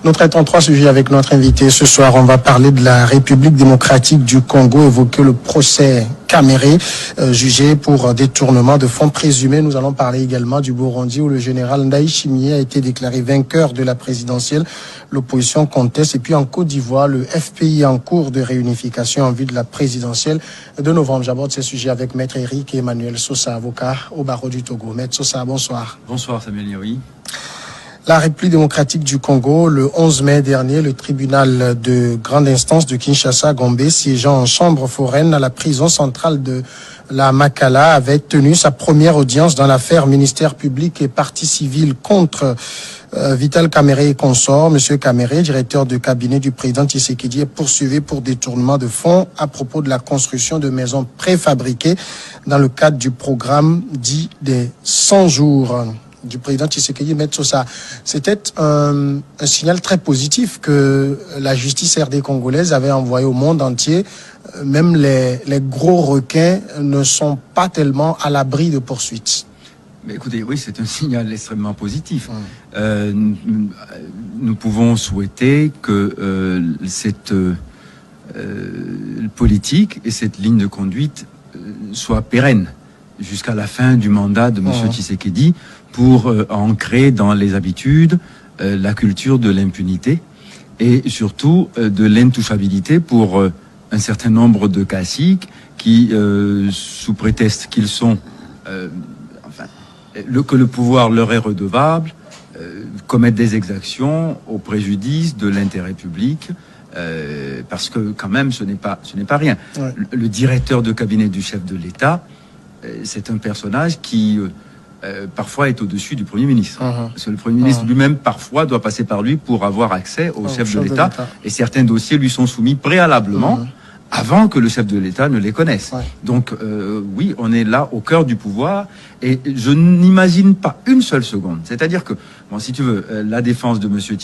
Nous traitons trois sujets avec notre invité. Ce soir, on va parler de la République démocratique du Congo, évoquer le procès Caméré, jugé pour détournement de fonds présumés. Nous allons parler également du Burundi, où le général Ndayishimiye a été déclaré vainqueur de la présidentielle. L'opposition conteste. Et puis en Côte d'Ivoire, le FPI en cours de réunification en vue de la présidentielle de novembre. J'aborde ces sujets avec Maître Eric et Emmanuel Sosa, avocat au barreau du Togo. Maître Sosa, bonsoir. Bonsoir Samuel Yaoui. La République démocratique du Congo, le 11 mai dernier, le tribunal de grande instance de Kinshasa-Gombe, siégeant en chambre foraine à la prison centrale de la Makala, avait tenu sa première audience dans l'affaire ministère public et partie civile contre Vital Kamerhe et consort. Monsieur Kamerhe, directeur de cabinet du président Tshisekedi, est poursuivi pour détournement de fonds à propos de la construction de maisons préfabriquées dans le cadre du programme dit des 100 jours du président Tshisekedi. Maître Sosa, c'était un signal très positif que la justice RD congolaise avait envoyé au monde entier. Même les gros requins ne sont pas tellement à l'abri de poursuites. Mais écoutez, oui, c'est un signal extrêmement positif. Nous pouvons souhaiter que cette politique et cette ligne de conduite soient pérennes jusqu'à la fin du mandat de M. Tshisekedi, pour ancrer dans les habitudes la culture de l'impunité et surtout de l'intouchabilité pour un certain nombre de caciques qui, sous prétexte qu'ils sont, que le pouvoir leur est redevable, commettent des exactions au préjudice de l'intérêt public, parce que quand même ce n'est pas rien. Ouais. Le directeur de cabinet du chef de l'État, c'est un personnage qui parfois est au-dessus du Premier ministre. Parce que le Premier ministre lui-même, parfois, doit passer par lui pour avoir accès au chef de l'État. Et certains dossiers lui sont soumis préalablement avant que le chef de l'État ne les connaisse. Ouais. Donc, oui, on est là au cœur du pouvoir. Et je n'imagine pas une seule seconde. C'est-à-dire que, bon, si tu veux, la défense de Monsieur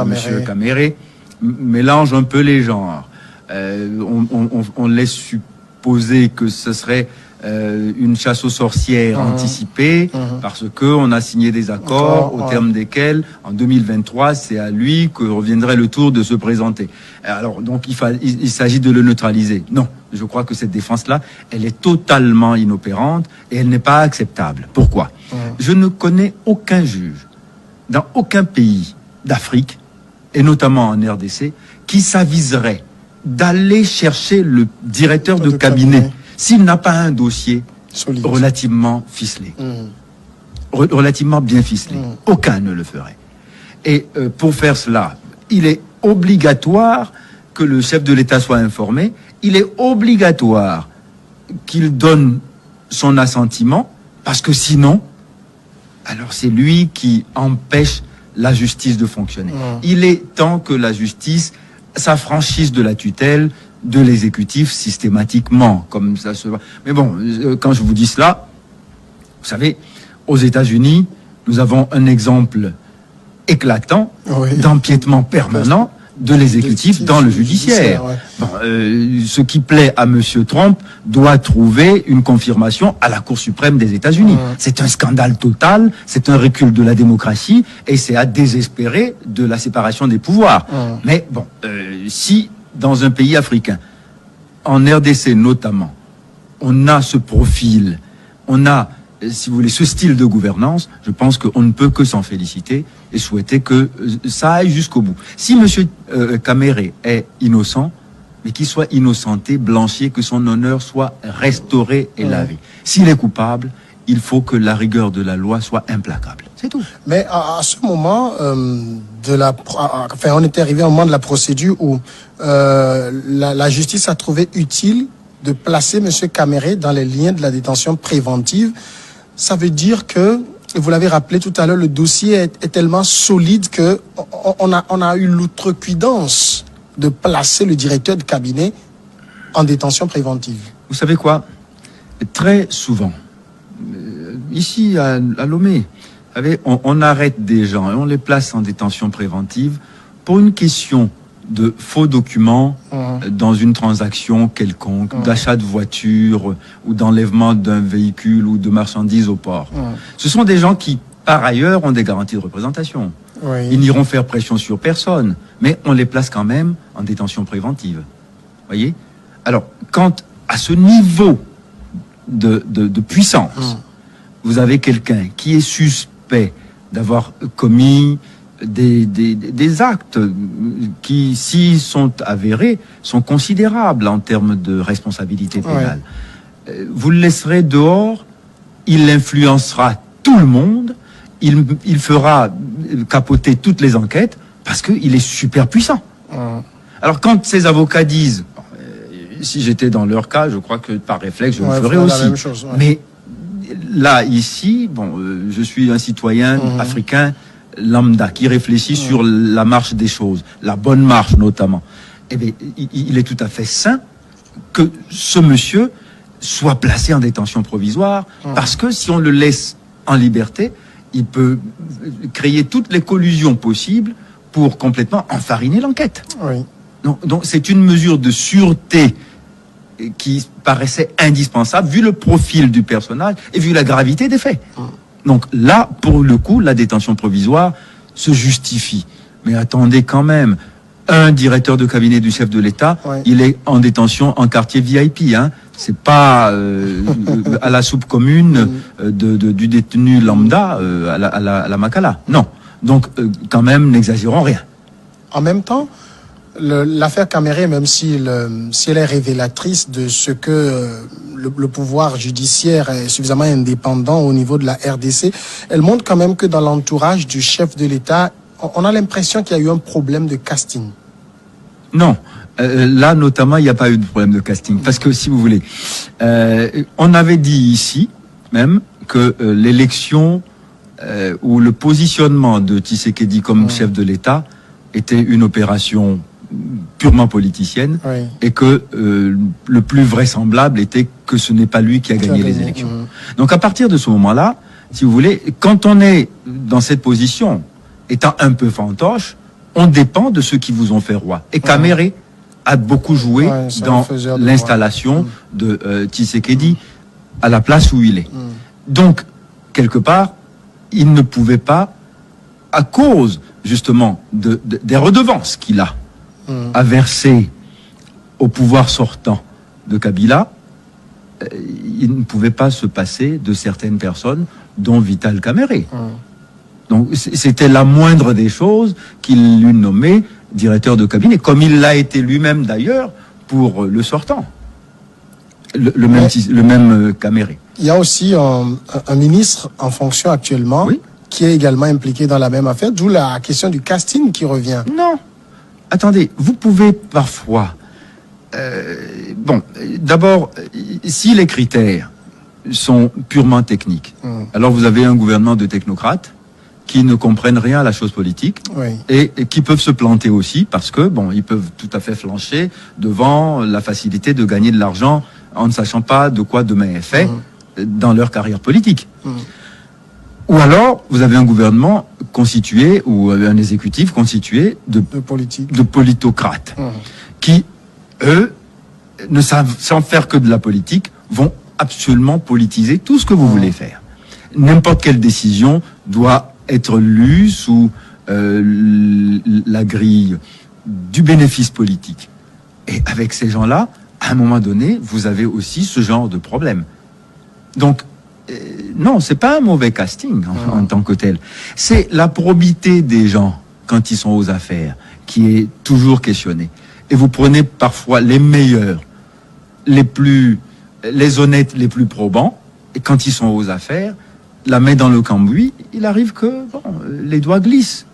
Monsieur Kamerhe mélange un peu les genres. On laisse supposer que ce serait une chasse aux sorcières anticipée parce que on a signé des accords au terme desquels en 2023 c'est à lui que reviendrait le tour de se présenter. Alors donc il s'agit de le neutraliser. Non, je crois que cette défense-là, elle est totalement inopérante et elle n'est pas acceptable. Pourquoi ? Je ne connais aucun juge dans aucun pays d'Afrique et notamment en RDC qui s'aviserait d'aller chercher le directeur de cabinet s'il n'a pas un dossier solide, relativement ficelé, relativement bien ficelé. Aucun ne le ferait. Et pour faire cela, il est obligatoire que le chef de l'État soit informé, il est obligatoire qu'il donne son assentiment, parce que sinon, alors c'est lui qui empêche la justice de fonctionner. Il est temps que la justice s'affranchisse de la tutelle de l'exécutif systématiquement, comme ça se voit. Mais bon, quand je vous dis cela, vous savez, aux États-Unis, nous avons un exemple éclatant d'empiètement permanent de l'exécutif dans le judiciaire. Bon, ce qui plaît à Monsieur Trump doit trouver une confirmation à la Cour suprême des États-Unis. C'est un scandale total, c'est un recul de la démocratie et c'est à désespérer de la séparation des pouvoirs. Mais bon, si dans un pays africain, en RDC notamment, on a ce profil, on a, si vous voulez, ce style de gouvernance, je pense qu'on ne peut que s'en féliciter et souhaiter que ça aille jusqu'au bout. Si M. Kamerhe est innocent, mais qu'il soit innocenté, blanchi, que son honneur soit restauré et lavé. S'il est coupable, il faut que la rigueur de la loi soit implacable. C'est tout. Mais à ce moment on était arrivé au moment de la procédure où la justice a trouvé utile de placer M. Kamerhe dans les liens de la détention préventive. Ça veut dire que, et vous l'avez rappelé tout à l'heure, le dossier est tellement solide que on a eu l'outrecuidance de placer le directeur de cabinet en détention préventive. Vous savez quoi ? Très souvent, ici à Lomé, on arrête des gens et on les place en détention préventive pour une question de faux documents dans une transaction quelconque, d'achat de voiture ou d'enlèvement d'un véhicule ou de marchandises au port. Ce sont des gens qui par ailleurs, ont des garanties de représentation. Oui. Ils n'iront faire pression sur personne, mais on les place quand même en détention préventive. Voyez? Alors, quand à ce niveau de puissance, vous avez quelqu'un qui est suspect d'avoir commis des actes qui, s'ils sont avérés, sont considérables en termes de responsabilité pénale. Vous le laisserez dehors, il influencera tout le monde, il fera capoter toutes les enquêtes parce qu'il est super puissant. Alors quand ces avocats disent, si j'étais dans leur cas, je crois que par réflexe je le ferais aussi. La même chose, Mais là, ici, bon, je suis un citoyen africain lambda qui réfléchit sur la marche des choses, la bonne marche notamment. Eh bien, il est tout à fait sain que ce monsieur soit placé en détention provisoire, parce que si on le laisse en liberté, il peut créer toutes les collusions possibles pour complètement enfariner l'enquête. Oui. Donc c'est une mesure de sûreté qui paraissait indispensable vu le profil du personnage et vu la gravité des faits. Donc là, pour le coup, la détention provisoire se justifie. Mais attendez quand même, un directeur de cabinet du chef de l'État, il est en détention en quartier VIP, hein. C'est pas à la soupe commune du détenu lambda à la Makala. Non. Donc quand même, n'exagérons rien. En même temps, l'affaire Caméré, même si elle est révélatrice de ce que le pouvoir judiciaire est suffisamment indépendant au niveau de la RDC, elle montre quand même que dans l'entourage du chef de l'État, on a l'impression qu'il y a eu un problème de casting. Non. Là, notamment, il n'y a pas eu de problème de casting. Parce que, si vous voulez, on avait dit ici, même, que l'élection ou le positionnement de Tshisekedi comme chef de l'État était une opération purement politicienne, et que le plus vraisemblable était que ce n'est pas lui qui a gagné les élections. Donc, à partir de ce moment-là, si vous voulez, quand on est dans cette position, étant un peu fantoche, on dépend de ceux qui vous ont fait roi. Et Caméré a beaucoup joué dans l'installation de Tshisekedi à la place où il est. Donc, quelque part, il ne pouvait pas, à cause justement des redevances qu'il a à verser au pouvoir sortant de Kabila, il ne pouvait pas se passer de certaines personnes, dont Vital Caméré. Donc c'était la moindre des choses qu'il l'eût nommé directeur de cabinet, comme il l'a été lui-même d'ailleurs pour le sortant, le même Caméré. Il y a aussi un ministre en fonction actuellement qui est également impliqué dans la même affaire, d'où la question du casting qui revient. Non, attendez, vous pouvez parfois... bon, d'abord, si les critères sont purement techniques, alors vous avez un gouvernement de technocrates qui ne comprennent rien à la chose politique et qui peuvent se planter aussi parce que, bon, ils peuvent tout à fait flancher devant la facilité de gagner de l'argent en ne sachant pas de quoi demain est fait dans leur carrière politique. Ou alors, vous avez un gouvernement constitué ou un exécutif constitué de politocrates qui, eux, ne savent, sans faire que de la politique, vont absolument politiser tout ce que vous voulez faire. N'importe quelle décision doit être lue sous la grille du bénéfice politique. Et avec ces gens-là, à un moment donné, vous avez aussi ce genre de problème. Donc, non, c'est pas un mauvais casting en tant que tel. C'est la probité des gens quand ils sont aux affaires qui est toujours questionnée. Et vous prenez parfois les meilleurs, les honnêtes, les plus probants, et quand ils sont aux affaires, la main dans le cambouis, il arrive que les doigts glissent.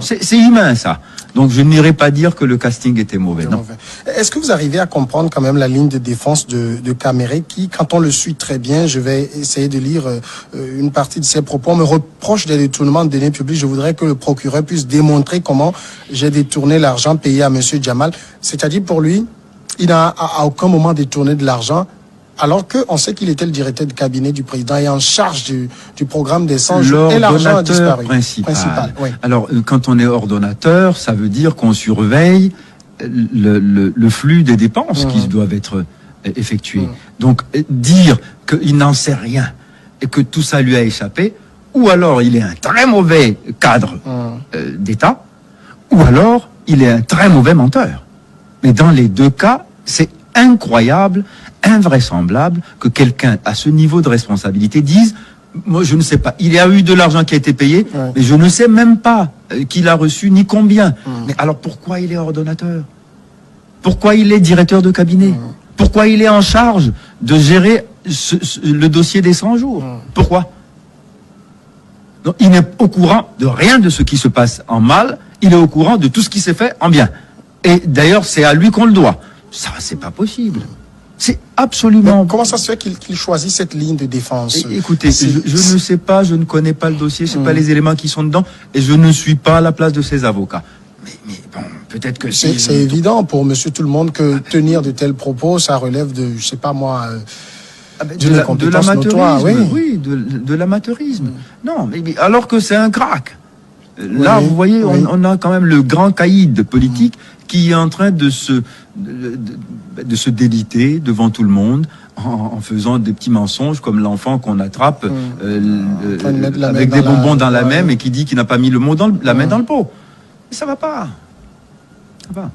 C'est humain, ça. Donc je n'irai pas dire que le casting était mauvais. Non. Est-ce que vous arrivez à comprendre quand même la ligne de défense de Caméré qui, quand on le suit très bien, je vais essayer de lire une partie de ses propos, on me reproche des détournements de deniers publics. Je voudrais que le procureur puisse démontrer comment j'ai détourné l'argent payé à monsieur Djamal. C'est-à-dire pour lui, il n'a à aucun moment détourné de l'argent, alors qu'on sait qu'il était le directeur de cabinet du président et en charge du programme d'essence et l'argent a disparu. Principal. Alors, quand on est ordonnateur, ça veut dire qu'on surveille le flux des dépenses qui doivent être effectuées. Donc, dire qu'il n'en sait rien et que tout ça lui a échappé, ou alors il est un très mauvais cadre d'État, ou alors il est un très mauvais menteur. Mais dans les deux cas, c'est incroyable, invraisemblable que quelqu'un à ce niveau de responsabilité dise « Moi, je ne sais pas. Il y a eu de l'argent qui a été payé, mais je ne sais même pas qui l'a reçu ni combien. Mais alors pourquoi il est ordonnateur? Pourquoi il est directeur de cabinet? Pourquoi il est en charge de gérer le dossier des 100 jours? Pourquoi? Donc, il n'est au courant de rien de ce qui se passe en mal, il est au courant de tout ce qui s'est fait en bien. Et d'ailleurs, c'est à lui qu'on le doit. Ça, c'est pas possible. C'est absolument... Comment ça se fait qu'il choisit cette ligne de défense? Écoutez, je ne sais pas, je ne connais pas le dossier, je ne sais pas les éléments qui sont dedans, et je ne suis pas à la place de ces avocats. Mais bon, peut-être que c'est évident pour monsieur tout le monde que tenir de tels propos, ça relève de, je sais pas moi... de l'amateurisme, oui, de l'amateurisme. Non, mais alors que c'est un crack. Là, vous voyez, on a quand même le grand caïd politique qui est en train de se déliter devant tout le monde en faisant des petits mensonges comme l'enfant qu'on attrape avec des bonbons dans la main et qui dit qu'il n'a pas mis la main dans le pot. Mais ça va pas. Ça va.